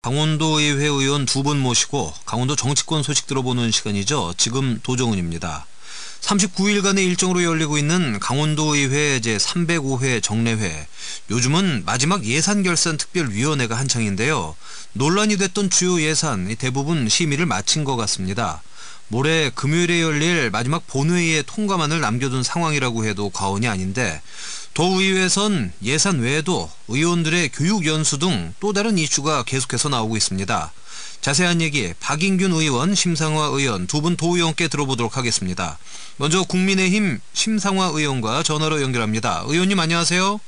강원도의회 의원 두 분 모시고 강원도 정치권 소식 들어보는 시간이죠. 지금 도정은입니다. 39일간의 일정으로 열리고 있는 강원도의회 제305회 정례회. 요즘은 마지막 예산결산특별위원회가 한창인데요. 논란이 됐던 주요 예산 대부분 심의를 마친 것 같습니다. 모레 금요일에 열릴 마지막 본회의의 통과만을 남겨둔 상황이라고 해도 과언이 아닌데, 도의회선 예산 외에도 의원들의 교육 연수 등 또 다른 이슈가 계속해서 나오고 있습니다. 자세한 얘기 박인균 의원, 심상화 의원 두 분 도의원께 들어보도록 하겠습니다. 먼저 국민의힘 심상화 의원과 전화로 연결합니다. 의원님 안녕하세요.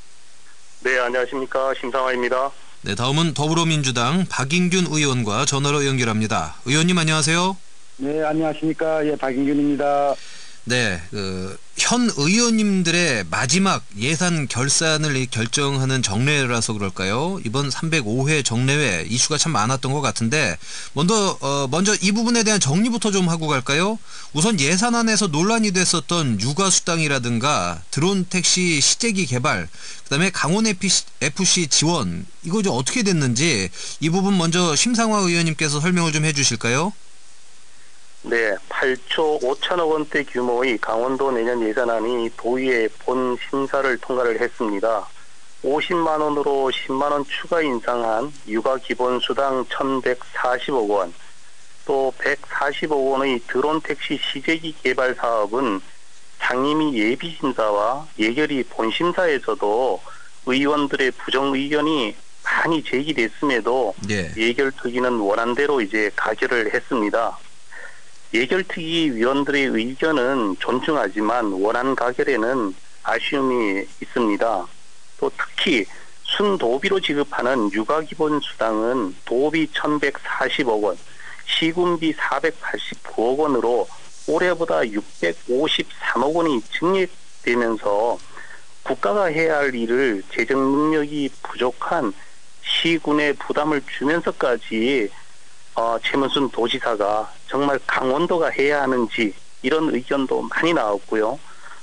네, 안녕하십니까. 심상화입니다. 네, 다음은 더불어민주당 박인균 의원과 전화로 연결합니다. 의원님 안녕하세요. 네, 안녕하십니까. 예, 박인균입니다. 네, 현 의원님들의 마지막 예산 결산을 결정하는 정례라서 그럴까요? 이번 305회 정례회 이슈가 참 많았던 것 같은데, 먼저 이 부분에 대한 정리부터 좀 하고 갈까요? 우선 예산안에서 논란이 됐었던 육아수당이라든가 드론 택시 시제기 개발, 그다음에 강원 FC 지원, 이거 좀 어떻게 됐는지 이 부분 먼저 심상화 의원님께서 설명을 좀 해주실까요? 네, 8조 5천억 원대 규모의 강원도 내년 예산안이 도의회 본 심사를 통과를 했습니다. 50만 원으로 10만 원 추가 인상한 육아 기본수당 1,140억 원, 또 140억 원의 드론 택시 시제기 개발 사업은 상임위 예비심사와 예결위 본심사에서도 의원들의 부정 의견이 많이 제기됐음에도 예결특위는 원안대로 가결을 했습니다. 예결특위 위원들의 의견은 존중하지만 원안 가결에는 아쉬움이 있습니다. 또 특히 순도비로 지급하는 육아기본수당은 도비 1,140억 원, 시군비 489억 원으로 올해보다 653억 원이 증액되면서 국가가 해야 할 일을 재정 능력이 부족한 시군에 부담을 주면서까지 최문순 도지사가 정말 강원도가 해야 하는지 이런 의견도 많이 나왔고요.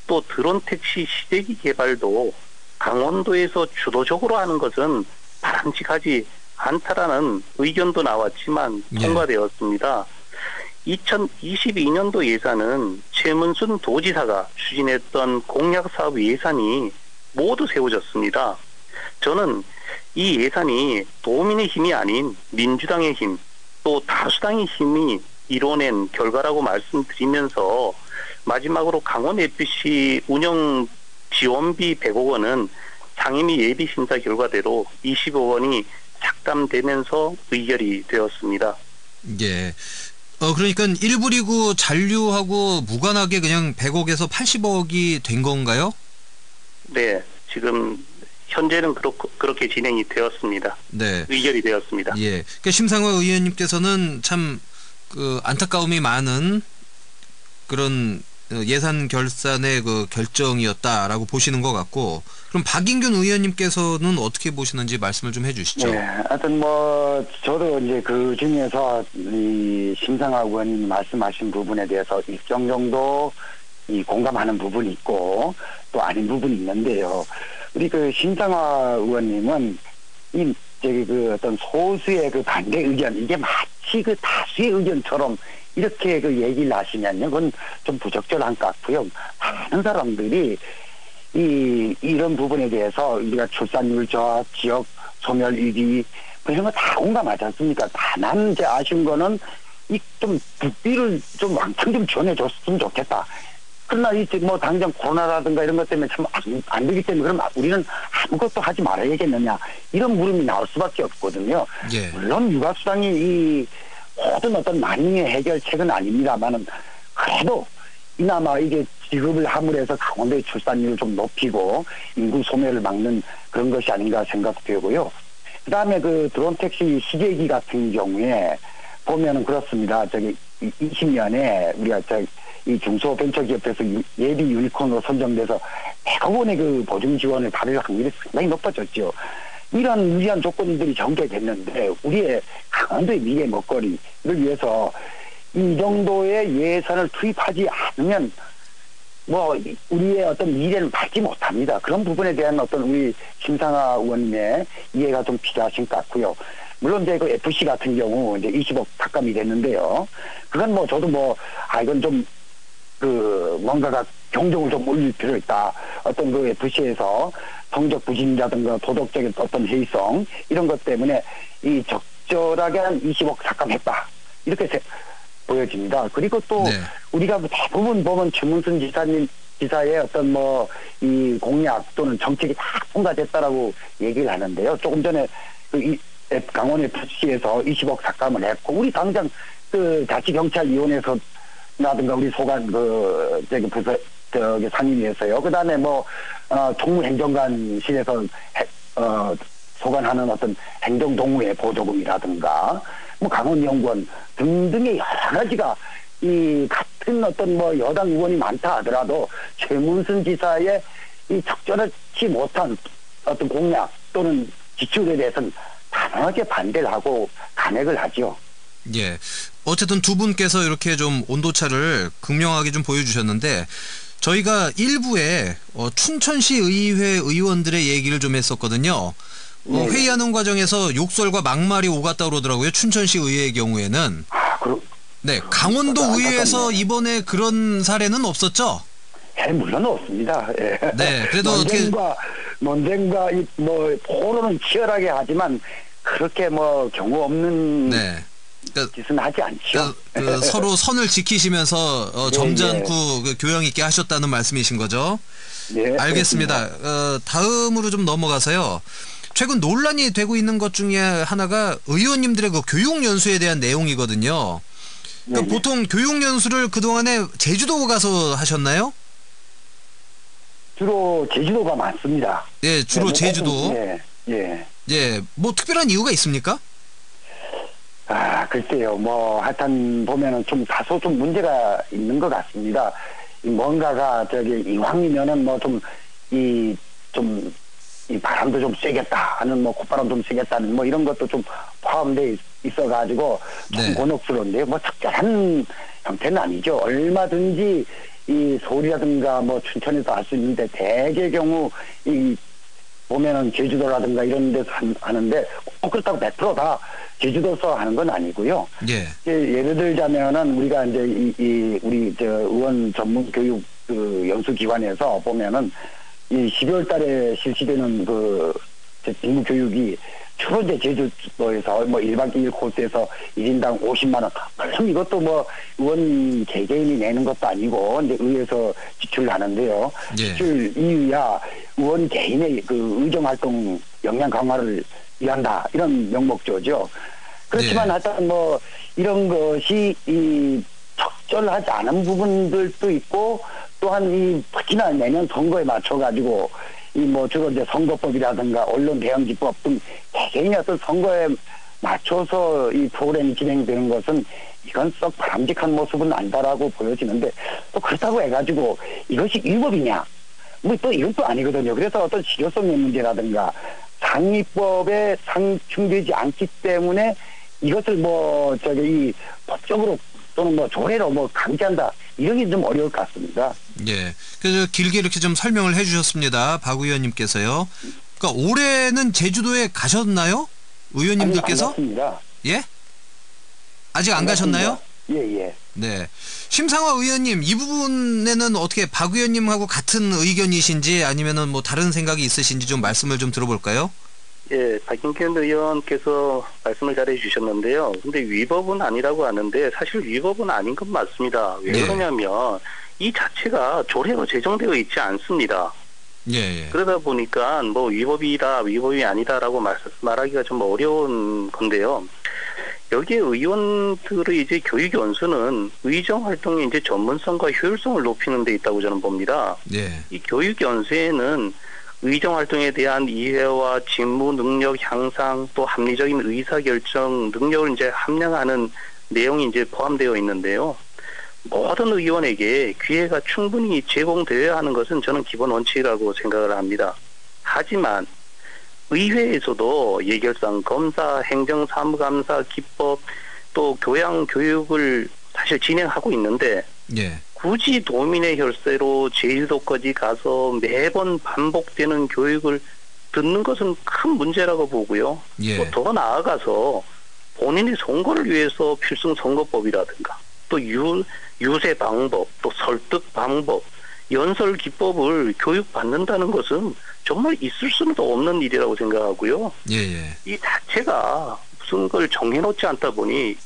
또 드론 택시 시제기 개발도 강원도에서 주도적으로 하는 것은 바람직하지 않다라는 의견도 나왔지만 통과되었습니다. 2022년도 예산은 최문순 도지사가 추진했던 공약사업 예산이 모두 세워졌습니다. 저는 이 예산이 도민의 힘이 아닌 민주당의 힘, 또 다수당의 힘이 이뤄낸 결과라고 말씀드리면서, 마지막으로 강원 FC 운영 지원비 100억 원은 상임위 예비심사 결과대로 20억 원이 삭감되면서 의결이 되었습니다. 예. 그러니까 1부 리그 잔류하고 무관하게 그냥 100억에서 80억이 된 건가요? 네, 지금 현재는 그렇게 진행이 되었습니다. 네. 의결이 되었습니다. 예. 그러니까 심상화 의원님께서는 참 안타까움이 많은 그런 예산 결산의 결정이었다라고 보시는 것 같고, 그럼 박인균 의원님께서는 어떻게 보시는지 말씀을 좀 해주시죠. 네, 하여튼 저도 그 중에서 이 심상화 의원님 말씀하신 부분에 대해서 일정 정도 공감하는 부분이 있고 또 아닌 부분이 있는데요. 우리 심상화 의원님은 어떤 소수의 반대 의견, 이게 마치 다수의 의견처럼 이렇게 얘기를 하시면요, 그건 좀 부적절한 것 같고요. 많은 사람들이 이런 부분에 대해서 우리가 출산율 저하, 지역 소멸 위기 이런 거 다 공감하지 않습니까? 다만 아쉬운 거는 좀 국비를 좀 왕창 좀 지원해줬으면 좋겠다. 그러나 당장 코로나라든가 이런 것 때문에 참 안 되기 때문에 그럼 우리는 아무것도 하지 말아야겠느냐, 이런 물음이 나올 수밖에 없거든요. 예. 물론 육아수당이 모든 어떤 만능의 해결책은 아닙니다만은, 그래도 이나마 이게 지급을 함으로해서 강원도의 출산율을 좀 높이고 인구 소멸을 막는 그런 것이 아닌가 생각되고요. 그 다음에 드론 택시 시제기 같은 경우에 보면은 그렇습니다. 20년에 우리가 이 중소벤처기업에서 예비 유니콘으로 선정돼서 100억 원의 보증 지원을 받을 확률이 상당히 높아졌죠. 이런 유리한 조건들이 전개됐는데, 우리의 강원도의 미래 먹거리를 위해서 이 정도의 예산을 투입하지 않으면 우리의 어떤 미래는 밝지 못합니다. 그런 부분에 대한 어떤 우리 심상화 의원님의 이해가 좀 필요하신 것 같고요. 물론 이제 그 FC 같은 경우 이제 20억 삭감이 됐는데요. 그건 뭐 저도 이건 좀 뭔가가 경종을 좀 울릴 필요 있다. 어떤 그 FC에서 성적 부진이라든가 도덕적인 어떤 해이성 이런 것 때문에 이 적절하게 한 20억 삭감했다. 이렇게 보여집니다. 그리고 또 네. 우리가 대부분 보면 최문순 지사의 어떤 이 공약 또는 정책이 다 통과됐다라고 얘기를 하는데요. 조금 전에 강원 FC에서 20억 삭감을 했고, 우리 당장 자치경찰위원회에서 라든가 우리 소관 부서 상임위에서요. 그다음에 총무행정관실에서 소관하는 어떤 행정동무회 보조금이라든가 강원연구원 등등의 여러 가지가 이 같은 어떤 여당 의원이 많다 하더라도 최문순 지사의 이 적절하지 못한 어떤 공약 또는 지출에 대해서는 단호하게 반대를 하고 간액을 하죠. 예. 어쨌든 두 분께서 이렇게 좀 온도차를 극명하게 좀 보여주셨는데, 저희가 일부에 춘천시 의회 의원들의 얘기를 좀 했었거든요. 회의하는 과정에서 욕설과 막말이 오갔다 그러더라고요. 춘천시 의회의 경우에는. 네, 강원도 의회에서 이번에 그런 사례는 없었죠? 예, 물론 없습니다. 예. 네, 그래도 논쟁과 포로는 치열하게 하지만 그렇게 경우 없는 네. 짓은 하지 않죠. 서로 선을 지키시면서 점잖고 교양 있게 하셨다는 말씀이신 거죠? 네, 알겠습니다. 다음으로 좀 넘어가서요. 최근 논란이 되고 있는 것 중에 하나가 의원님들의 그 교육 연수에 대한 내용이거든요. 그러니까 보통 교육 연수를 그동안에 제주도 가서 하셨나요? 주로 제주도가 많습니다. 예, 주로 제주도. 예. 뭐 특별한 이유가 있습니까? 글쎄요. 하여튼 보면은 다소 문제가 있는 것 같습니다. 뭔가가 이왕이면은 이 바람도 좀 쐬겠다 하는 콧바람 좀 쐬겠다는 이런 것도 좀 포함되어 있어가지고 좀 곤혹스러운데요. 특별한 형태는 아니죠. 얼마든지 이 서울이라든가 춘천에서 할 수 있는데 대개 경우 보면은 제주도라든가 이런 데서 하는데 꼭 그렇다고 100%다 제주도에서 하는 건 아니고요. 예. 예를 들자면은 우리가 이제 우리 의원 전문 교육 연수기관에서 보면은 이 12월 달에 실시되는 직무 교육이 주로 이제 제주도에서 1박 2일 코스에서 1인당 50만 원. 물론 이것도 의원 개개인이 내는 것도 아니고 이제 의회에서 지출을 하는데요. 지출 이유야 의원 개인의 의정 활동 역량 강화를 위한다. 이런 명목조죠. 그렇지만 하여튼 이런 것이 적절하지 않은 부분들도 있고, 또한 특히나 내년 선거에 맞춰가지고 주로 이제 선거법이라든가 언론 대응기법 등 개개인의 어떤 선거에 맞춰서 이 프로그램이 진행되는 것은 이건 썩 바람직한 모습은 아니다라고 보여지는데, 또 그렇다고 해가지고 이것이 위법이냐? 또 이건 또 아니거든요. 그래서 어떤 실효성의 문제라든가 상위법에 상충되지 않기 때문에 이것을 이 법적으로 또는 조례로 강제한다. 이런 게 좀 어려울 것 같습니다. 예. 그래서 길게 이렇게 좀 설명을 해 주셨습니다. 박 의원님께서요. 그러니까 올해는 제주도에 가셨나요? 의원님들께서? 아닙니다. 예? 아직 안 가셨나요? 예. 네. 심상화 의원님, 이 부분에는 어떻게 박 의원님하고 같은 의견이신지 아니면은 다른 생각이 있으신지 좀 말씀을 좀 들어볼까요? 예, 박인권 의원께서 말씀을 잘해 주셨는데요. 근데 위법은 아니라고 하는데 사실 위법은 아닌 건 맞습니다. 왜 그러냐면 이 자체가 조례로 제정되어 있지 않습니다. 예. 그러다 보니까 위법이다, 위법이 아니다라고 말하기가 좀 어려운 건데요. 여기에 의원들의 이제 교육 연수는 의정 활동의 이제 전문성과 효율성을 높이는 데 있다고 저는 봅니다. 예. 이 교육 연수에는 의정 활동에 대한 이해와 직무 능력 향상, 또 합리적인 의사 결정 능력을 이제 함량하는 내용이 이제 포함되어 있는데요. 모든 의원에게 기회가 충분히 제공되어야 하는 것은 저는 기본 원칙이라고 생각을 합니다. 하지만 의회에서도 예결상 검사, 행정사무감사, 기법, 또 교양 교육을 사실 진행하고 있는데 굳이 도민의 혈세로 제주도까지 가서 매번 반복되는 교육을 듣는 것은 큰 문제라고 보고요. 예. 또 더 나아가서 본인의 선거를 위해서 필승 선거법이라든가 또 유세 방법, 또 설득 방법, 연설 기법을 교육받는다는 것은 정말 있을 수는 없는 일이라고 생각하고요. 예. 이 자체가 무슨 걸 정해놓지 않다 보니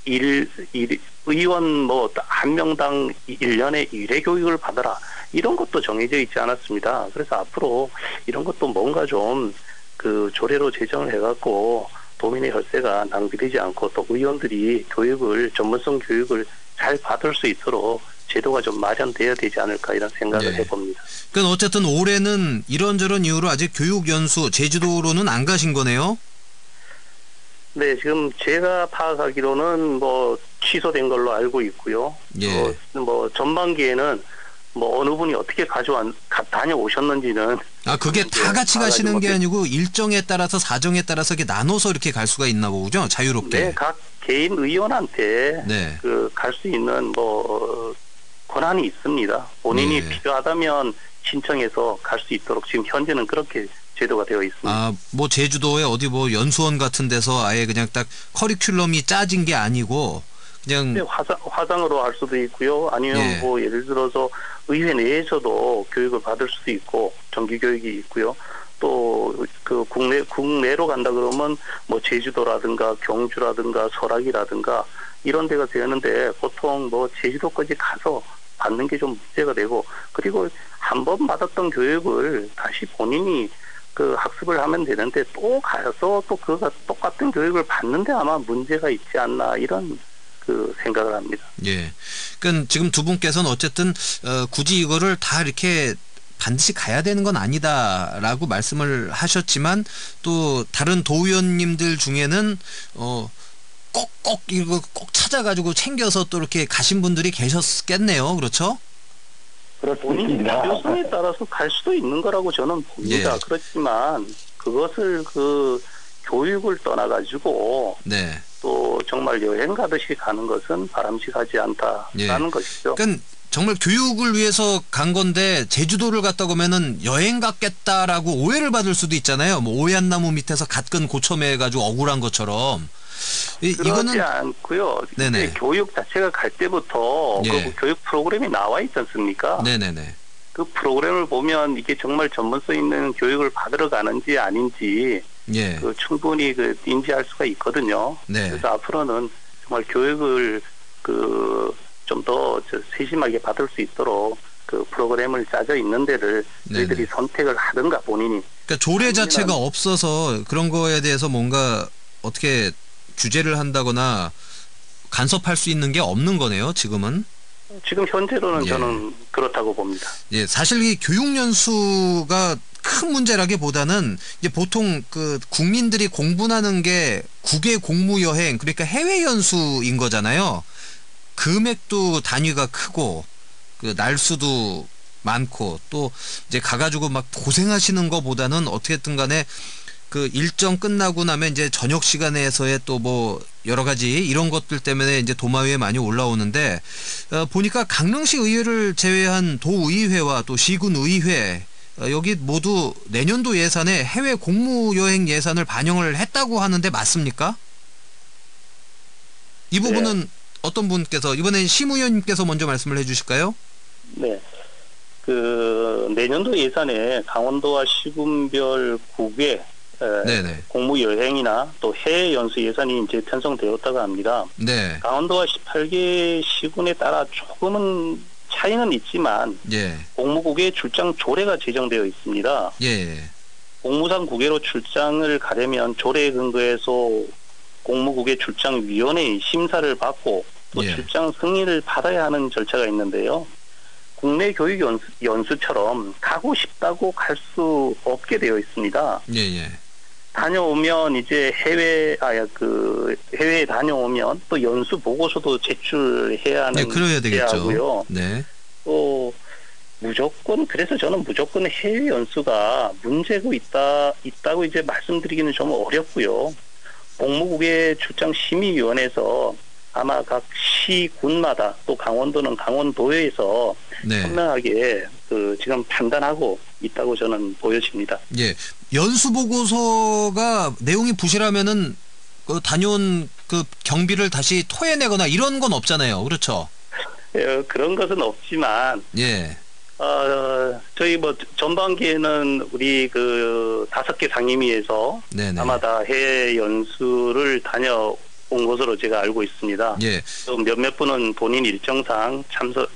의원 뭐 한 명당 1년에 1회 교육을 받아라 이런 것도 정해져 있지 않았습니다. 그래서 앞으로 이런 것도 뭔가 좀 그 조례로 제정을 해갖고 도민의 혈세가 낭비되지 않고 또 의원들이 전문성 교육을 잘 받을 수 있도록 제도가 좀 마련돼야 되지 않을까 이런 생각을 해봅니다. 그러니까 어쨌든 올해는 이런저런 이유로 아직 교육 연수 제주도로는 안 가신 거네요. 네, 지금 제가 파악하기로는 뭐 취소된 걸로 알고 있고요. 예. 뭐 전반기에는 뭐 어느 분이 어떻게 다녀오셨는지는 그게 다 같이 가시는 게 아니고 일정에 따라서 사정에 따라서 이렇게 나눠서 이렇게 갈 수가 있나 보죠, 자유롭게. 네, 각 개인 의원한테 네. 갈 수 있는 뭐 권한이 있습니다. 본인이 필요하다면 신청해서 갈 수 있도록 지금 현재는 그렇게 제도가 되어 있습니다. 뭐 제주도에 어디 뭐 연수원 같은 데서 아예 그냥 딱 커리큘럼이 짜진 게 아니고 그냥 화상으로 할 수도 있고요. 아니면 뭐 예를 들어서 의회 내에서도 교육을 받을 수도 있고 정기 교육이 있고요. 또 그 국내로 간다 그러면 뭐 제주도라든가 경주라든가 설악이라든가 이런 데가 되는데 보통 뭐 제주도까지 가서 받는 게 좀 문제가 되고 그리고 한 번 받았던 교육을 다시 본인이 그 학습을 하면 되는데 또 가서 또 그가 똑같은 교육을 받는데 아마 문제가 있지 않나 이런 그 생각을 합니다. 예. 그러니까 지금 두 분께서는 어쨌든 굳이 이거를 다 이렇게 반드시 가야 되는 건 아니다라고 말씀을 하셨지만 또 다른 도의원님들 중에는 이거 꼭 찾아가지고 챙겨서 또 이렇게 가신 분들이 계셨겠네요. 그렇죠? 본인이 필요성에 따라서 갈 수도 있는 거라고 저는 봅니다. 그렇지만 그것을 그 교육을 떠나가지고 또 정말 여행 가듯이 가는 것은 바람직하지 않다라는 것이죠. 그러니까 정말 교육을 위해서 간 건데 제주도를 갔다 오면은 여행 갔겠다라고 오해를 받을 수도 있잖아요. 뭐 오얏나무 밑에서 갓근 고쳐매가지고 억울한 것처럼. 그렇지 않고요. 교육 자체가 갈 때부터 그 교육 프로그램이 나와 있지 않습니까? 네네네. 그 프로그램을 보면 이게 정말 전문성 있는 교육을 받으러 가는지 아닌지 그 충분히 그 인지할 수가 있거든요. 그래서 앞으로는 정말 교육을 좀 더 세심하게 받을 수 있도록 그 프로그램을 짜져 있는 데를 저희들이 선택을 하든가 본인이. 그러니까 조례 자체가 없어서 그런 거에 대해서 뭔가 어떻게 규제를 한다거나 간섭할 수 있는 게 없는 거네요, 지금은. 지금 현재로는 저는 그렇다고 봅니다. 사실 이 교육 연수가 큰 문제라기보다는 이제 보통 그 국민들이 공분하는 게 국외 공무 여행, 그러니까 해외 연수인 거잖아요. 금액도 단위가 크고 그 날수도 많고 또 이제 가가지고 막 고생하시는 거보다는 어떻게든 간에 그 일정 끝나고 나면 이제 저녁 시간에서의 또 뭐 여러 가지 이런 것들 때문에 이제 도마 위에 많이 올라오는데 보니까 강릉시 의회를 제외한 도의회와 또 시군 의회 여기 모두 내년도 예산에 해외 공무 여행 예산을 반영을 했다고 하는데 맞습니까? 이 부분은 어떤 분께서 이번엔 심의원님께서 먼저 말씀을 해주실까요? 네. 그 내년도 예산에 강원도와 시군별 국외 공무 여행이나 또 해외 연수 예산이 이제 편성되었다고 합니다. 강원도와 18개 시군에 따라 조금은 차이는 있지만 공무국외 출장 조례가 제정되어 있습니다. 공무상 국외로 출장을 가려면 조례에 근거해서 공무국외 출장위원회의 심사를 받고 또 출장 승인을 받아야 하는 절차가 있는데요. 국내 교육 연수처럼 가고 싶다고 갈 수 없게 되어 있습니다. 다녀오면 이제 해외에 다녀오면 또 연수 보고서도 제출해야 하는 그래야 되겠죠. 또 무조건 그래서 저는 무조건 해외 연수가 문제가 있다고 이제 말씀드리기는 좀 어렵고요. 공무국외 출장 심의위원회에서 아마 각 시군마다 또 강원도는 강원도에서 현명하게 지금 판단하고 있다고 저는 보여집니다. 예. 연수 보고서가 내용이 부실하면은 그 다녀온 그 경비를 다시 토해내거나 이런 건 없잖아요. 그렇죠? 그런 것은 없지만, 예. 저희 뭐 전반기에는 우리 그 5개 상임위에서 네네. 아마 다 해외 연수를 다녀온 것으로 제가 알고 있습니다. 예. 또 몇몇 분은 본인 일정상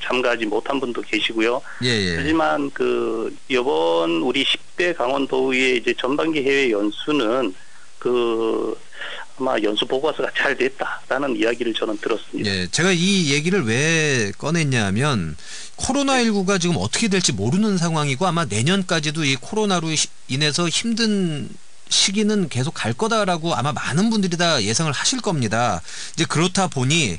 참가하지 못한 분도 계시고요. 예. 하지만 그 이번 우리 10대 강원도의 이제 전반기 해외 연수는 아마 연수 보고서가 잘 됐다라는 이야기를 저는 들었습니다. 예. 제가 이 얘기를 왜 꺼냈냐면 코로나19가 지금 어떻게 될지 모르는 상황이고 아마 내년까지도 이 코로나로 인해서 힘든 시기는 계속 갈 거다라고 아마 많은 분들이 다 예상을 하실 겁니다. 이제 그렇다 보니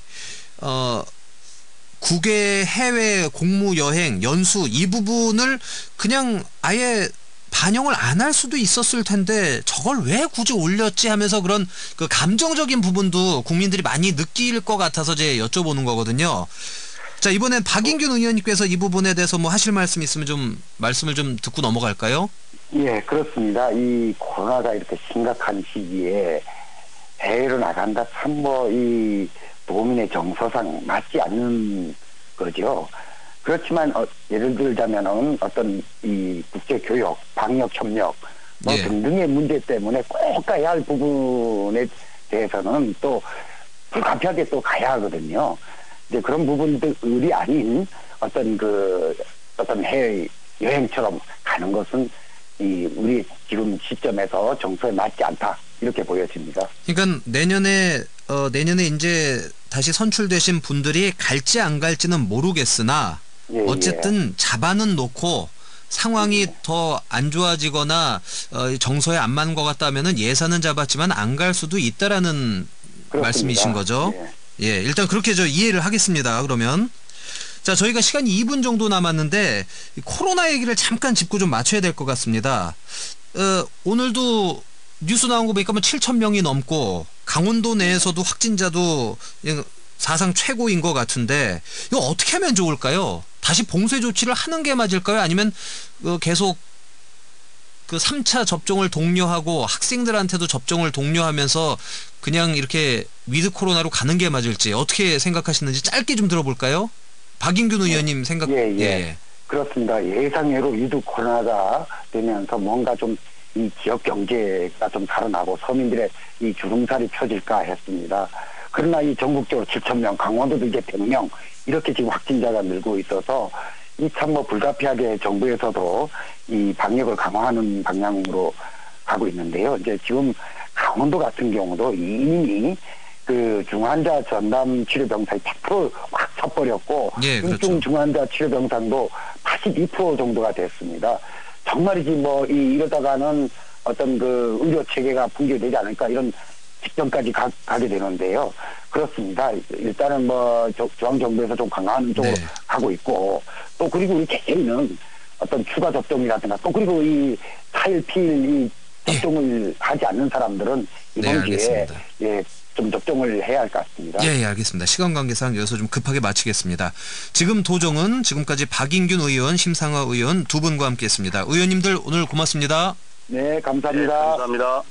국외 해외 공무 여행 연수 이 부분을 그냥 아예 반영을 안 할 수도 있었을 텐데 저걸 왜 굳이 올렸지 하면서 그런 그 감정적인 부분도 국민들이 많이 느낄 것 같아서 이제 여쭤보는 거거든요. 자, 이번엔 박인균 의원님께서 이 부분에 대해서 뭐 하실 말씀 있으면 좀 말씀을 좀 듣고 넘어갈까요? 예, 그렇습니다. 이 코로나가 이렇게 심각한 시기에 해외로 나간다 참 이 도민의 정서상 맞지 않는 거죠. 그렇지만 예를 들자면은 어떤 이 국제 교역, 방역 협력 뭐 예. 등등의 문제 때문에 꼭 가야 할 부분에 대해서는 또 불가피하게 또 가야 하거든요. 이제 그런 부분들이 아닌 어떤 해외 여행처럼 가는 것은 우리 지금 시점에서 정서에 맞지 않다 이렇게 보여집니다. 그러니까 내년에 이제 다시 선출되신 분들이 갈지 안 갈지는 모르겠으나 예, 어쨌든 잡아는 놓고 상황이 더 안 좋아지거나 정서에 안 맞는 것 같다면은 예산은 잡았지만 안 갈 수도 있다라는 그렇습니다. 말씀이신 거죠? 예, 일단 그렇게 저 이해를 하겠습니다. 그러면 자, 저희가 시간이 2분 정도 남았는데 이 코로나 얘기를 잠깐 짚고 좀 맞춰야 될 것 같습니다. 오늘도 뉴스 나온 거 보니까 뭐 7,000명이 넘고 강원도 내에서도 확진자도 사상 최고인 것 같은데 이거 어떻게 하면 좋을까요? 다시 봉쇄 조치를 하는 게 맞을까요? 아니면 계속 그 3차 접종을 독려하고 학생들한테도 접종을 독려하면서 그냥 이렇게 위드 코로나로 가는 게 맞을지 어떻게 생각하시는지 짧게 좀 들어볼까요? 박인균 의원님 생각. 예. 그렇습니다. 예상외로 위드 코로나가 되면서 뭔가 좀 이 지역 경제가 좀 살아나고 서민들의 이 주름살이 펴질까 했습니다. 그러나 이 전국적으로 7,000명, 강원도도 이제 100명 이렇게 지금 확진자가 늘고 있어서 이 참 불가피하게 정부에서도 이 방역을 강화하는 방향으로 가고 있는데요. 이제 지금 강원도 같은 경우도 이미 그 중환자 전담 치료병상이 100%확 쳐버렸고 예, 그렇죠. 중증 중환자 치료병상도 82% 정도가 됐습니다. 정말이지 이러다가는 어떤 그 의료 체계가 붕괴되지 않을까 이런 직전까지 가게 되는데요. 그렇습니다. 일단은 중앙정부에서 좀 강화하는 쪽으로 가고 있고 또 그리고 우리 개인은 어떤 추가 접종이라든가 또 그리고 이 타일피일 접종을 하지 않는 사람들은 이번 기회에 좀 접종을 해야 할 것 같습니다. 예, 알겠습니다. 시간 관계상 여기서 좀 급하게 마치겠습니다. 지금 도정은 지금까지 박인균 의원, 심상화 의원 두 분과 함께했습니다. 의원님들 오늘 고맙습니다. 네, 감사합니다. 네, 감사합니다.